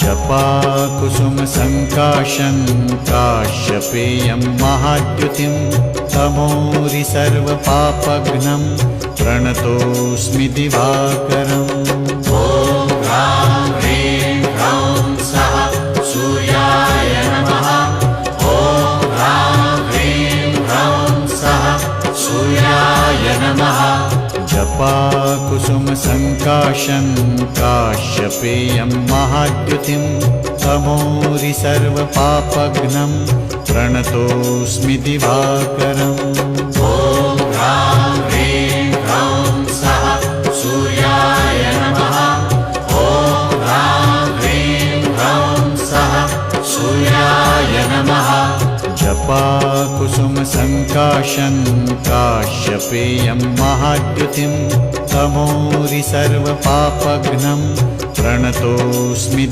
जपाकुसुमसङ्काशं काश्यपेयं महाद्युतिं तमोरि सर्वपापघ्नं प्रणतोऽस्मि दिवाकरम्। ॐ ह्रां ह्रीं ह्रौं सः सूर्याय नमः। ॐ ह्रां ह्रीं ह्रौं सः सूर्याय नमः। जपाकुसुमसङ्काशं काश्यपेयं महाद्युतिं तमोरि सर्वपापघ्नं प्रणतोऽस्मि दिवाकरम्। ॐ ह्रां ह्रीं ह्रौं सः सूर्याय नमः। ॐ ह्रां ह्रीं ह्रौं सः सूर्याय नमः। जपाकुसुमसङ्काशं काश्यपेयं महाद्युतिं तमोरि सर्वपापघ्नं प्रणतोऽस्मि